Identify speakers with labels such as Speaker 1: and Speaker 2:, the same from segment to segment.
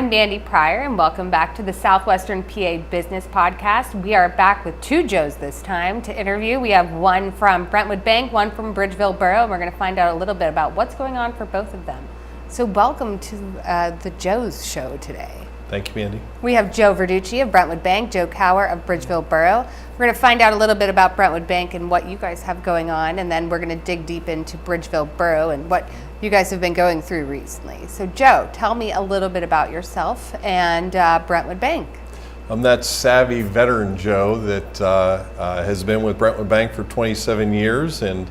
Speaker 1: I'm Mandy Pryor, and welcome back to the Southwestern PA Business Podcast. We are back with two Joes this time to interview. We have one from Brentwood Bank, one from Bridgeville Borough, and we're going to find out a little bit about what's going on for both of them. So welcome to the Joes show today.
Speaker 2: Thank you, Mandy.
Speaker 1: We have Joe Verducci of Brentwood Bank, Joe Cower of Bridgeville Borough. We're going to find out a little bit about Brentwood Bank and what you guys have going on, and then we're going to dig deep into Bridgeville Borough and what you guys have been going through recently. So Joe, tell me a little bit about yourself and Brentwood Bank.
Speaker 2: I'm that savvy veteran Joe that has been with Brentwood Bank for 27 years, and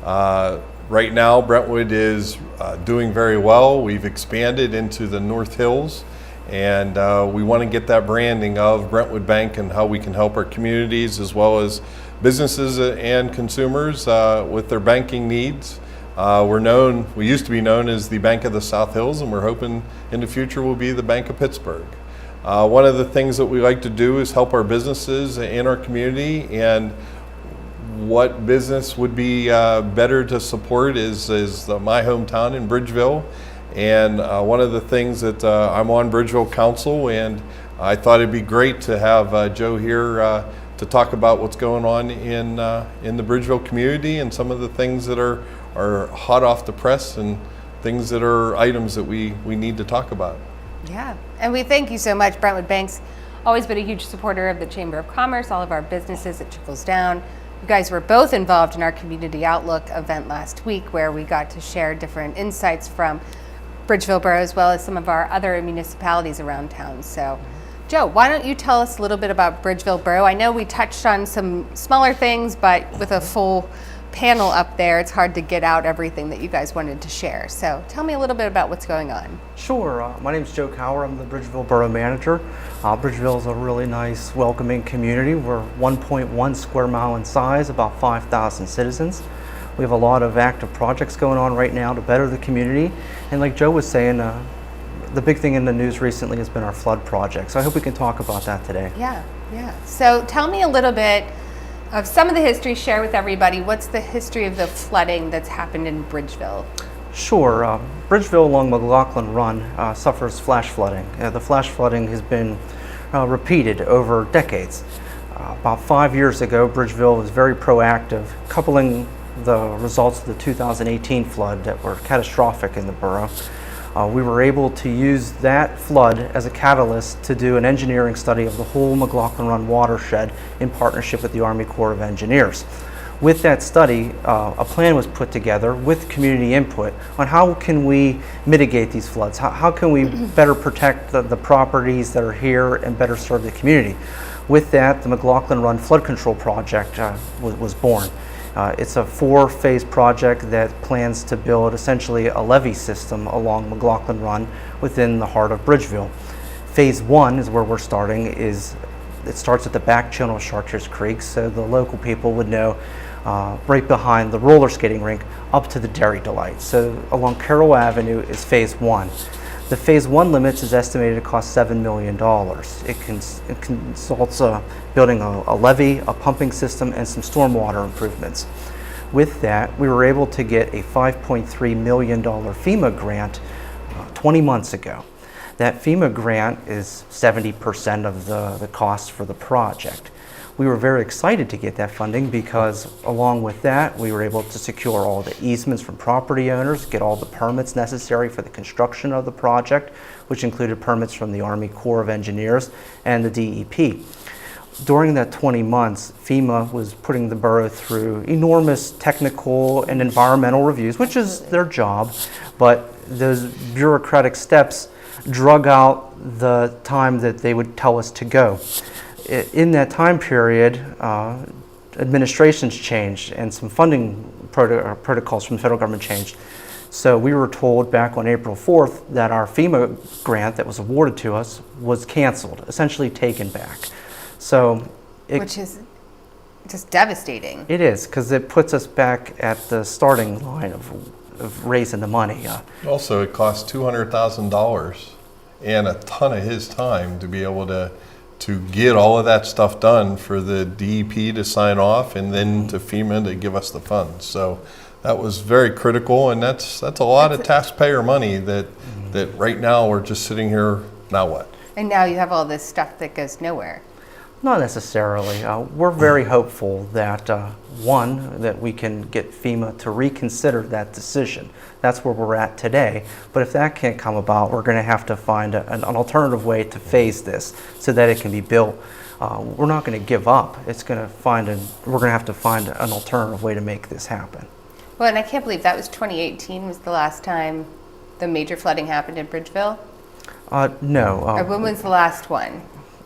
Speaker 2: right now Brentwood is doing very well. We've expanded into the North Hills, and we want to get that branding of Brentwood Bank and how we can help our communities as well as businesses and consumers with their banking needs. We used to be known as the Bank of the South Hills, and we're hoping in the future we'll be the Bank of Pittsburgh. One of the things that we like to do is help our businesses in our community, and what business would be better to support is my hometown in Bridgeville. And one of the things that I'm on Bridgeville Council, and I thought it'd be great to have Joe here to talk about what's going on in the Bridgeville community and some of the things that are hot off the press and things that are items that we need to talk about.
Speaker 1: Yeah, and we thank you so much. Brentwood Bank's always been a huge supporter of the Chamber of Commerce, all of our businesses. It trickles down. You guys were both involved in our Community Outlook event last week, where we got to share different insights from Bridgeville Borough as well as some of our other municipalities around town. So Joe, why don't you tell us a little bit about Bridgeville Borough? I know we touched on some smaller things, but with a full panel up there, it's hard to get out everything that you guys wanted to share. So tell me a little bit about what's going on.
Speaker 3: Sure. My name is Joe Cower. I'm the Bridgeville Borough Manager. Bridgeville is a really nice, welcoming community. We're 1.1 square mile in size, about 5,000 citizens. We have a lot of active projects going on right now to better the community. And like Joe was saying, the big thing in the news recently has been our flood project. So I hope we can talk about that today.
Speaker 1: Yeah. So tell me a little bit of some of the history, share with everybody. What's the history of the flooding that's happened in Bridgeville?
Speaker 3: Sure. Bridgeville along McLaughlin Run suffers flash flooding. The flash flooding has been repeated over decades. About 5 years ago, Bridgeville was very proactive, coupling the results of the 2018 flood that were catastrophic in the borough. We were able to use that flood as a catalyst to do an engineering study of the whole McLaughlin Run watershed in partnership with the Army Corps of Engineers. With that study, a plan was put together with community input on how can we mitigate these floods, how can we better protect the properties that are here and better serve the community. With that, the McLaughlin Run Flood Control Project was born. It's a 4-phase project that plans to build essentially a levee system along McLaughlin Run within the heart of Bridgeville. Phase 1 is where we're starting. It starts at the back channel of Chartiers Creek, so the local people would know right behind the roller skating rink up to the Dairy Delight. So along Carroll Avenue is Phase 1. The Phase 1 limits is estimated to cost $7 million. It consults building a levee, a pumping system, and some stormwater improvements. With that, we were able to get a $5.3 million FEMA grant 20 months ago. That FEMA grant is 70% of the cost for the project. We were very excited to get that funding because along with that, we were able to secure all the easements from property owners, get all the permits necessary for the construction of the project, which included permits from the Army Corps of Engineers and the DEP. During that 20 months, FEMA was putting the borough through enormous technical and environmental reviews, which is their job, but those bureaucratic steps drug out the time that they would tell us to go. In that time period, administrations changed and some funding protocols from the federal government changed. So we were told back on April 4th that our FEMA grant that was awarded to us was canceled, essentially taken back.
Speaker 1: Which is just devastating.
Speaker 3: It is, because it puts us back at the starting line of raising the money.
Speaker 2: Also, it cost $200,000 and a ton of his time to be able to get all of that stuff done for the DEP to sign off and then to FEMA to give us the funds. So that was very critical, and that's a lot of taxpayer money that right now we're just sitting here now what?
Speaker 1: And now you have all this stuff that goes nowhere.
Speaker 3: Not necessarily. We're very hopeful that, one, that we can get FEMA to reconsider that decision. That's where we're at today. But if that can't come about, we're going to have to find an alternative way to phase this so that it can be built. We're not going to give up. We're going to have to find an alternative way to make this happen.
Speaker 1: Well, and I can't believe that was 2018 was the last time the major flooding happened in Bridgeville.
Speaker 3: No.
Speaker 1: Or when was the last one?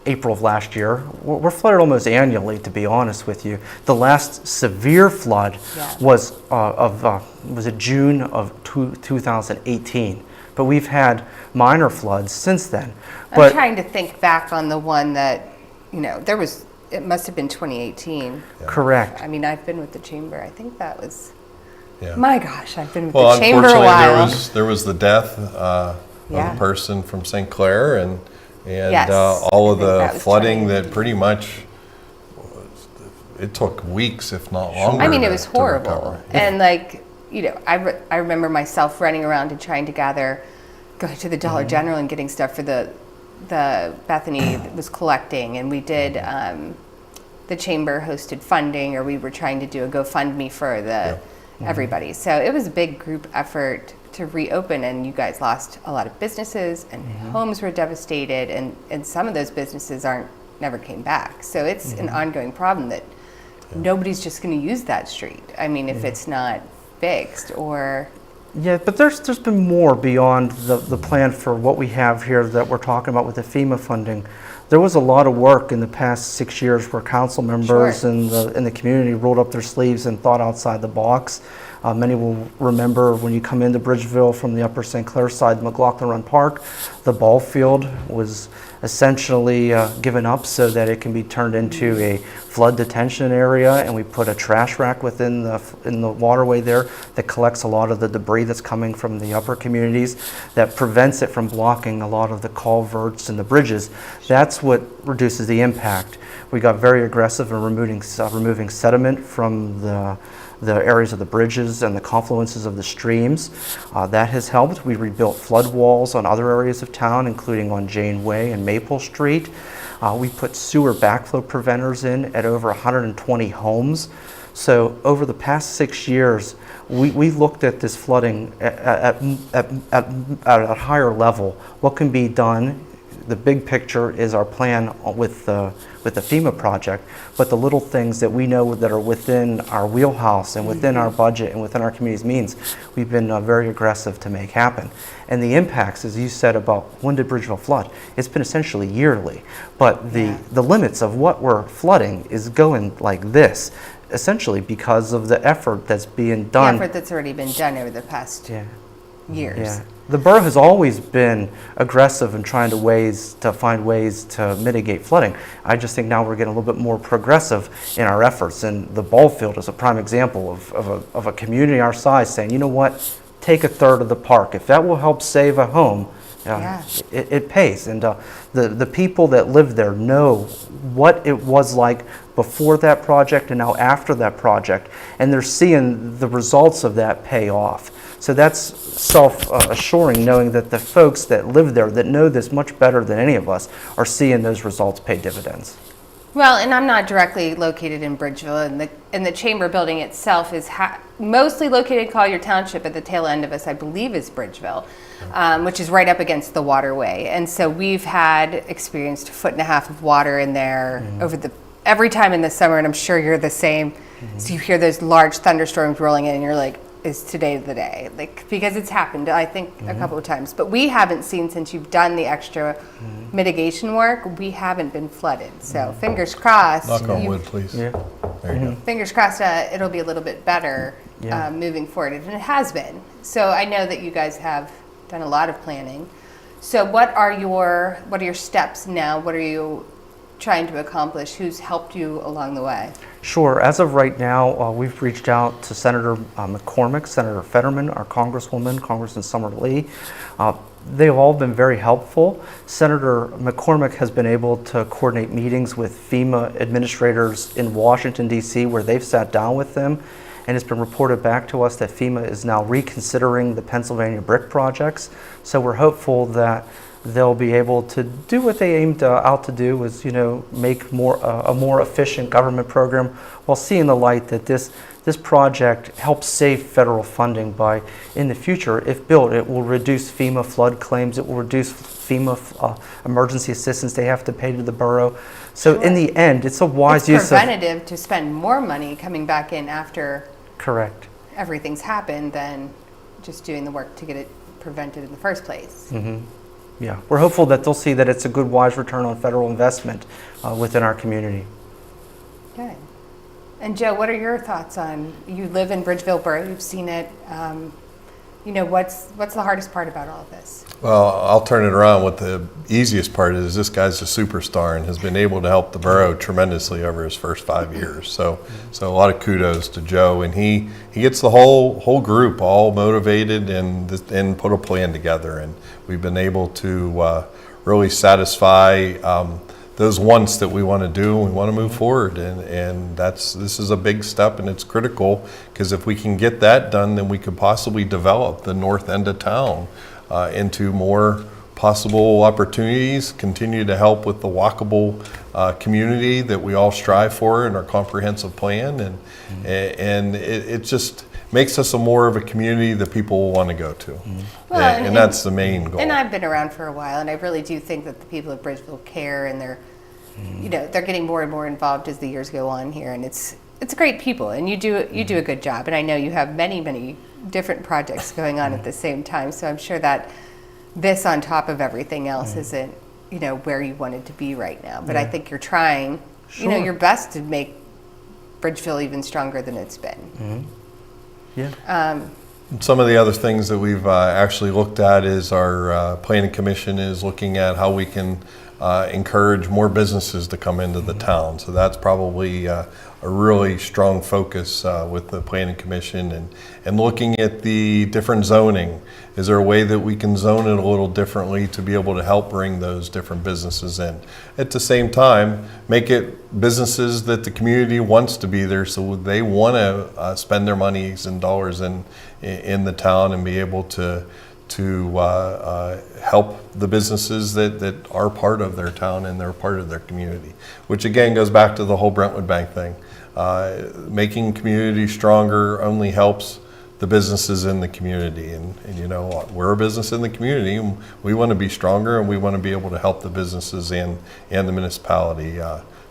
Speaker 3: April of last year. We're flooded almost annually, to be honest with you. The last severe flood was it June of 2018. But we've had minor floods since then.
Speaker 1: I'm trying to think back on the one that, it must have been 2018.
Speaker 2: Yeah.
Speaker 3: Correct.
Speaker 1: I mean, I've been with the chamber. I think that was,
Speaker 2: Yeah.
Speaker 1: my gosh, I've been with
Speaker 2: Well,
Speaker 1: the chamber a
Speaker 2: unfortunately,
Speaker 1: while.
Speaker 2: there was the death of
Speaker 1: Yeah.
Speaker 2: a person from St. Clair, and
Speaker 1: Yes,
Speaker 2: all
Speaker 1: I
Speaker 2: of
Speaker 1: think
Speaker 2: the
Speaker 1: that was
Speaker 2: flooding
Speaker 1: 2018.
Speaker 2: that pretty much, it took weeks, if not longer.
Speaker 1: I mean, it
Speaker 2: to-
Speaker 1: was
Speaker 2: to
Speaker 1: horrible.
Speaker 2: recover.
Speaker 1: And I remember myself running around and trying to going to the Dollar General and getting stuff for the Bethany that was collecting. And we did, the chamber hosted funding, or we were trying to do a GoFundMe for everybody. So it was a big group effort to reopen, and you guys lost a lot of businesses, and homes were devastated, and some of those businesses never came back. So it's an ongoing problem that nobody's just going to use that street. I mean, if it's not fixed or...
Speaker 3: Yeah, but there's been more beyond the plan for what we have here that we're talking about with the FEMA funding. There was a lot of work in the past 6 years where council members
Speaker 1: Sure.
Speaker 3: in the community rolled up their sleeves and thought outside the box. Many will remember when you come into Bridgeville from the upper St. Clair side, McLaughlin Run Park, the ball field was essentially given up so that it can be turned into a flood detention area, and we put a trash rack in the waterway there that collects a lot of the debris that's coming from the upper communities, that prevents it from blocking a lot of the culverts and the bridges. That's what reduces the impact. We got very aggressive in removing sediment from the areas of the bridges and the confluences of the streams. That has helped. We rebuilt flood walls on other areas of town, including on Janeway and Maple Street. We put sewer backflow preventers in at over 120 homes. So over the past 6 years, we looked at this flooding at a higher level. What can be done? The big picture is our plan with the FEMA project, but the little things that we know that are within our wheelhouse and within our budget and within our community's means, we've been very aggressive to make happen. And the impacts, as you said about when did Bridgeville flood, it's been essentially yearly, but the limits of what we're flooding is going like this, essentially because of the effort that's being done.
Speaker 1: The effort that's already been done over the past years.
Speaker 3: Yeah. The borough has always been aggressive in trying to find ways to mitigate flooding. I just think now we're getting a little bit more progressive in our efforts. And the ball field is a prime example of a community our size saying, you know what, take a third of the park. If that will help save a home, it pays. And the people that live there know what it was like before that project and now after that project. And they're seeing the results of that pay off. So that's self-assuring, knowing that the folks that live there that know this much better than any of us are seeing those results pay dividends.
Speaker 1: Well, and I'm not directly located in Bridgeville, and the chamber building itself is mostly located in Collier Township. At the tail end of us, I believe, is Bridgeville, which is right up against the waterway. And so we've experienced 1.5 feet of water in there every time in the summer, and I'm sure you're the same. So you hear those large thunderstorms rolling in, and you're like, is today the day? Because it's happened, I think, a couple of times. But we haven't seen, since you've done the extra mitigation work, we haven't been flooded. So fingers crossed.
Speaker 2: Knock on wood, please.
Speaker 3: Yeah.
Speaker 2: There you go.
Speaker 1: Fingers crossed it'll be a little bit better moving forward. And it has been. So I know that you guys have done a lot of planning. So what are your steps now? What are you trying to accomplish? Who's helped you along the way?
Speaker 3: Sure. As of right now, we've reached out to Senator McCormick, Senator Fetterman, our Congresswoman, Congressman Summer Lee. They've all been very helpful. Senator McCormick has been able to coordinate meetings with FEMA administrators in Washington, D.C., where they've sat down with them, and it's been reported back to us that FEMA is now reconsidering the Pennsylvania brick projects. So we're hopeful that they'll be able to do what they aimed out to do, was make a more efficient government program, while seeing the light that this project helps save federal funding by, in the future, if built, it will reduce FEMA flood claims, it will reduce FEMA emergency assistance they have to pay to the borough. So
Speaker 1: Sure.
Speaker 3: in the end, it's a wise use
Speaker 1: It's preventative to spend more money coming back in after
Speaker 3: correct.
Speaker 1: everything's happened than just doing the work to get it prevented in the first place.
Speaker 3: Yeah, we're hopeful that they'll see that it's a good, wise return on federal investment within our community.
Speaker 1: Good. And Joe, what are your thoughts on, you live in Bridgeville Borough, you've seen it, what's the hardest part about all of this?
Speaker 2: Well, I'll turn it around. What the easiest part is, this guy's a superstar and has been able to help the borough tremendously over his first 5 years. So a lot of kudos to Joe, and he gets the whole group all motivated and put a plan together, and we've been able to really satisfy those wants that we want to do, and we want to move forward, and this is a big step, and it's critical, because if we can get that done, then we could possibly develop the north end of town into more possible opportunities, continue to help with the walkable community that we all strive for in our comprehensive plan, and it just makes us more of a community that people will want to go to.
Speaker 1: Well,
Speaker 2: and that's the main goal.
Speaker 1: And I've been around for a while, and I really do think that the people of Bridgeville care, and they're getting more and more involved as the years go on here, and it's great people, and you do a good job, and I know you have many different projects going on at the same time, so I'm sure that this on top of everything else isn't where you wanted to be right now, but I think you're trying your best to make Bridgeville even stronger than it's been.
Speaker 3: Yeah.
Speaker 2: Some of the other things that we've actually looked at is our planning commission is looking at how we can encourage more businesses to come into the town. So that's probably a really strong focus with the planning commission, and looking at the different zoning. Is there a way that we can zone it a little differently to be able to help bring those different businesses in? At the same time, make it businesses that the community wants to be there, so they want to spend their monies and dollars in the town, and be able to help the businesses that are part of their town and they're part of their community, which again goes back to the whole Brentwood Bank thing. Making community stronger only helps the businesses in the community, and we're a business in the community, and we want to be stronger, and we want to be able to help the businesses and the municipality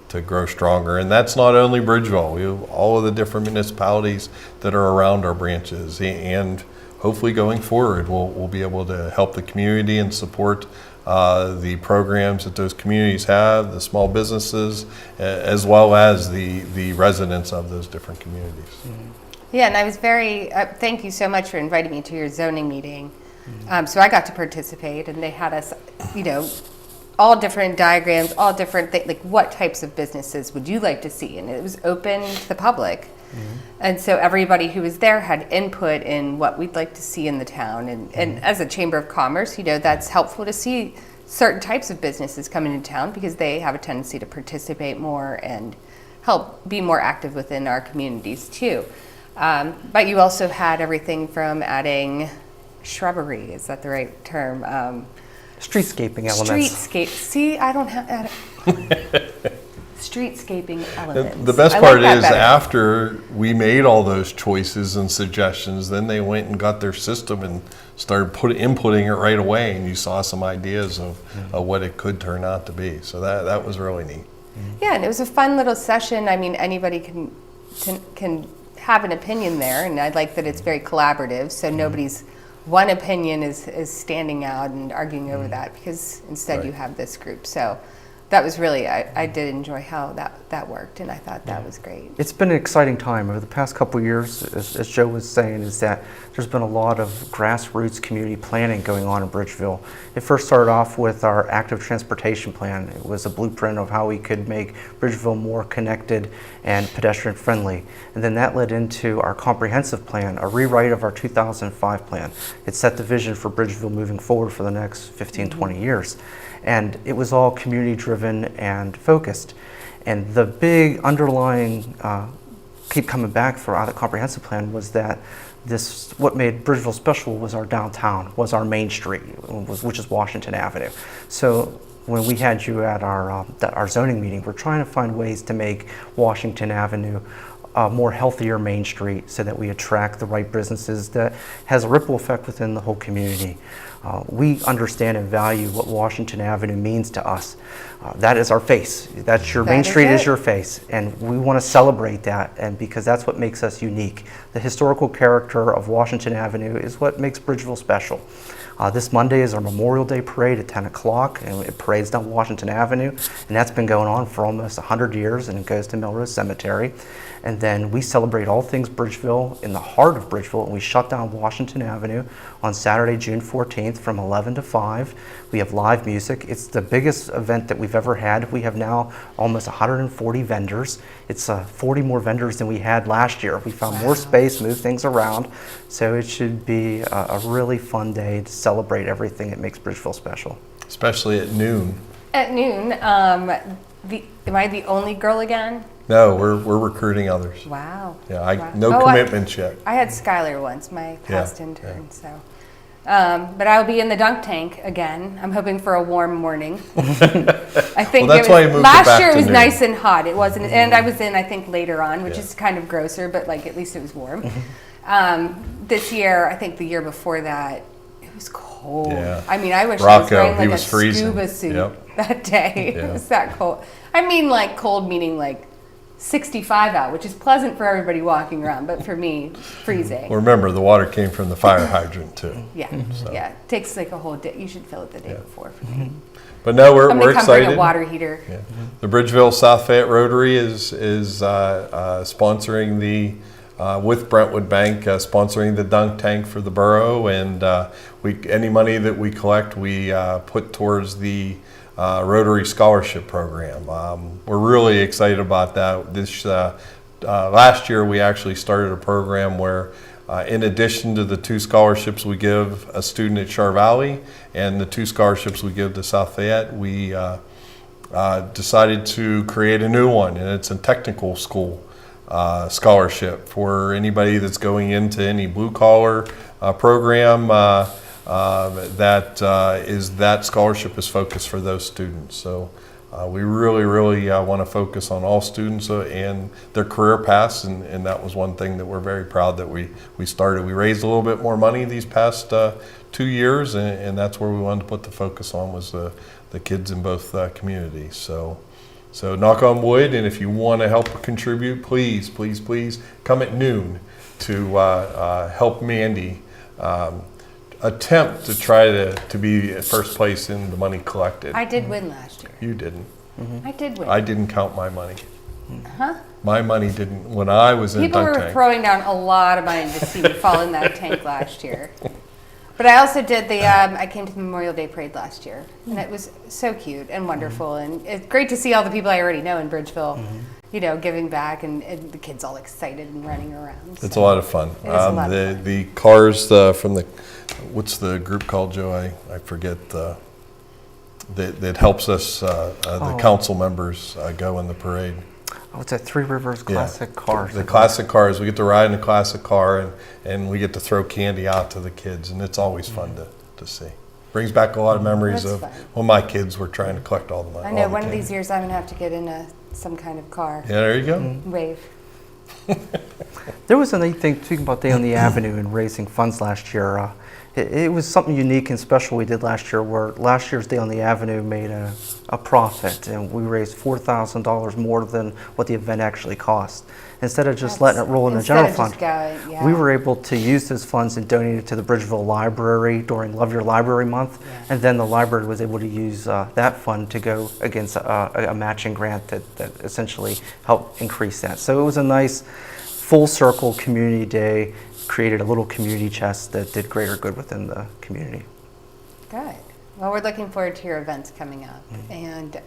Speaker 2: to grow stronger. And that's not only Bridgeville, we have all of the different municipalities that are around our branches, and hopefully going forward we'll be able to help the community and support the programs that those communities have, the small businesses, as well as the residents of those different communities.
Speaker 1: Yeah, and I was very, thank you so much for inviting me to your zoning meeting. So I got to participate, and they had us, all different diagrams, all different things, like what types of businesses would you like to see? And it was open to the public. And so everybody who was there had input in what we'd like to see in the town. And as a Chamber of Commerce, that's helpful to see certain types of businesses come into town, because they have a tendency to participate more and help be more active within our communities too. But you also had everything from adding shrubbery, is that the right term?
Speaker 3: Streetscaping elements.
Speaker 1: See, I don't have streetscaping elements.
Speaker 2: The best
Speaker 1: I
Speaker 2: part
Speaker 1: like that
Speaker 2: is
Speaker 1: better.
Speaker 2: after we made all those choices and suggestions, then they went and got their system and started inputting it right away, and you saw some ideas of what it could turn out to be. So that was really neat.
Speaker 1: Yeah, and it was a fun little session. I mean, anybody can have an opinion there, and I like that it's very collaborative, so nobody's one opinion is standing out and arguing over that, because instead you have this group. So that was really, I did enjoy how that worked, and I thought that was great.
Speaker 3: It's been an exciting time over the past couple of years, as Joe was saying, is that there's been a lot of grassroots community planning going on in Bridgeville. It first started off with our active transportation plan. It was a blueprint of how we could make Bridgeville more connected and pedestrian friendly. And then that led into our comprehensive plan, a rewrite of our 2005 plan. It set the vision for Bridgeville moving forward for the next 15, 20 years. And it was all community driven and focused. And the big underlying keep coming back for the comprehensive plan was that what made Bridgeville special was our downtown, was our main street, which is Washington Avenue. So when we had you at our zoning meeting, we're trying to find ways to make Washington Avenue a more healthier main street so that we attract the right businesses that has a ripple effect within the whole community. We understand and value what Washington Avenue means to us. That is our face. That's your main street is your face, and we want to celebrate that, and because that's what makes us unique. The historical character of Washington Avenue is what makes Bridgeville special. This Monday is our Memorial Day parade at 10 o'clock, and it parades down Washington Avenue, and that's been going on for almost 100 years, and it goes to Melrose Cemetery. And then we celebrate all things Bridgeville in the heart of Bridgeville, and we shut down Washington Avenue on Saturday, June 14th from 11 to 5. We have live music. It's the biggest event that we've ever had. We have now almost 140 vendors. It's 40 more vendors than we had last year. We found more space, moved things around, so it should be a really fun day to celebrate everything that makes Bridgeville special.
Speaker 2: Especially at noon.
Speaker 1: At noon, am I the only girl again?
Speaker 2: No, we're recruiting others.
Speaker 1: Wow.
Speaker 2: Yeah,
Speaker 1: Wow.
Speaker 2: no commitments yet.
Speaker 1: I had Skylar once, my past intern,
Speaker 2: yeah.
Speaker 1: so. But I'll be in the dunk tank again. I'm hoping for a warm morning. I think
Speaker 2: Well, that's why you moved it
Speaker 1: last
Speaker 2: back
Speaker 1: year it
Speaker 2: to
Speaker 1: was
Speaker 2: noon.
Speaker 1: nice and hot. It wasn't, and I was in, I think, later on, which is kind of grosser, but like at least it was warm. This year, I think the year before that, it was cold.
Speaker 2: Yeah.
Speaker 1: I mean, I wish I was
Speaker 2: Rocco,
Speaker 1: wearing
Speaker 2: he
Speaker 1: like a
Speaker 2: was freezing.
Speaker 1: scuba suit
Speaker 2: Yep.
Speaker 1: that day.
Speaker 2: Yeah.
Speaker 1: It was that cold. I mean, like cold meaning like 65 out, which is pleasant for everybody walking around, but for me, freezing.
Speaker 2: Well, remember, the water came from the fire hydrant too.
Speaker 1: Yeah, yeah. It takes like a whole day. You should fill it the day before for me.
Speaker 2: But no, we're
Speaker 1: I'm gonna come
Speaker 2: excited.
Speaker 1: bring a water heater.
Speaker 2: Yeah. The Bridgeville South Fayette Rotary is sponsoring with Brentwood Bank, sponsoring the dunk tank for the borough, and any money that we collect, we put towards the Rotary Scholarship Program. We're really excited about that. This last year, we actually started a program where, in addition to the 2 scholarships we give a student at Char Valley and the 2 scholarships we give to South Fayette, we decided to create a new one, and it's a technical school scholarship for anybody that's going into any blue collar program. That scholarship is focused for those students. So we really want to focus on all students and their career paths, and that was one thing that we're very proud that we started. We raised a little bit more money these past 2 years, and that's where we wanted to put the focus on, was the kids in both communities. So knock on wood, and if you want to help contribute, please come at noon to help Mandy attempt to try to be at first place in the money collected.
Speaker 1: I did win last year.
Speaker 2: You didn't.
Speaker 1: I did win.
Speaker 2: I didn't count my money.
Speaker 1: Huh?
Speaker 2: My money didn't, when I was in
Speaker 1: People
Speaker 2: dunk
Speaker 1: were
Speaker 2: tank.
Speaker 1: throwing down a lot of money to see me fall in that tank last year. But I also did I came to the Memorial Day parade last year, and it was so cute and wonderful, and it's great to see all the people I already know in Bridgeville, you know, giving back, and the kids all excited and running around.
Speaker 2: It's a lot of fun.
Speaker 1: It is a lot of fun.
Speaker 2: The cars from what's the group called, Joe? I forget. That helps us, the council members, go in the parade.
Speaker 3: Oh, it's a Three Rivers Classic Car.
Speaker 2: The classic cars. We get to ride in a classic car, and we get to throw candy out to the kids, and it's always fun to see. Brings back a lot of memories
Speaker 1: That's
Speaker 2: of
Speaker 1: fun.
Speaker 2: when my kids were trying to collect all the money.
Speaker 1: I know one of these years I'm gonna have to get in some kind of car.
Speaker 2: Yeah, there you go.
Speaker 1: Wave.
Speaker 3: There was a neat thing, speaking about Day on the Avenue and raising funds last year. It was something unique and special we did last year, where last year's Day on the Avenue made a profit, and we raised $4,000 more than what the event actually cost. Instead of just letting it roll in the general fund, we were able to use those funds and donate it to the Bridgeville Library during Love Your Library Month, and then the library was able to use that fund to go against a matching grant that essentially helped increase that. So it was a nice full circle community day, created a little community chest that did greater good within the community.
Speaker 1: Good. Well, we're looking forward to your events coming up. And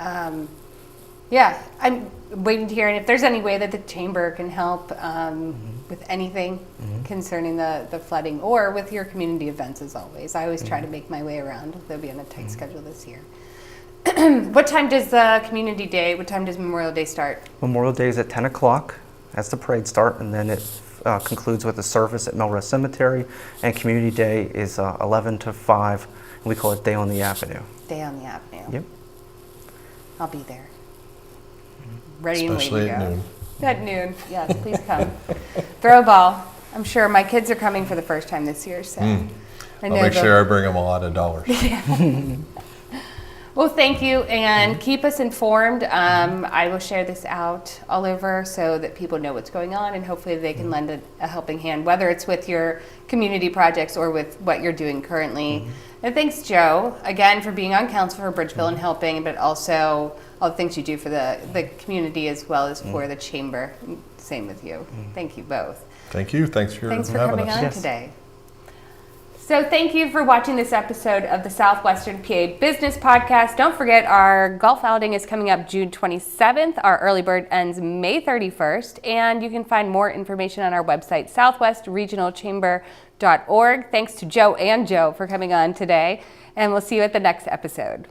Speaker 1: yeah, I'm waiting to hear if there's any way that the chamber can help with anything concerning the flooding, or with your community events as always. I always try to make my way around. They'll be on a tight schedule this year. What time does Community Day, what time does Memorial Day start?
Speaker 3: Memorial Day is at 10 o'clock. That's the parade start, and then it concludes with a service at Melrose Cemetery, and Community Day is 11 to 5, and we call it Day on the Avenue.
Speaker 1: Day on the Avenue.
Speaker 3: Yep.
Speaker 1: I'll be there. Ready
Speaker 2: Especially
Speaker 1: and waiting
Speaker 2: at
Speaker 1: to go.
Speaker 2: noon.
Speaker 1: At noon, yes, please come. Throw a ball. I'm sure my kids are coming for the first time this year, so I
Speaker 2: I'll
Speaker 1: know
Speaker 2: make
Speaker 1: they'll-
Speaker 2: sure I bring them a lot of dollars.
Speaker 1: Well, thank you, and keep us informed. I will share this out all over so that people know what's going on, and hopefully they can lend a helping hand, whether it's with your community projects or with what you're doing currently. And thanks, Joe, again, for being on council for Bridgeville and helping, but also all the things you do for the community as well as for the chamber. Same with you. Thank you both.
Speaker 2: Thank you. Thanks for
Speaker 1: Thanks for
Speaker 2: having
Speaker 1: coming
Speaker 2: us.
Speaker 1: on
Speaker 3: Yes.
Speaker 1: today. So thank you for watching this episode of the Southwestern PA Business Podcast. Don't forget our golf outing is coming up June 27th. Our early bird ends May 31st. And you can find more information on our website, southwestregionalchamber.org. Thanks to Joe and Joe for coming on today. And we'll see you at the next episode.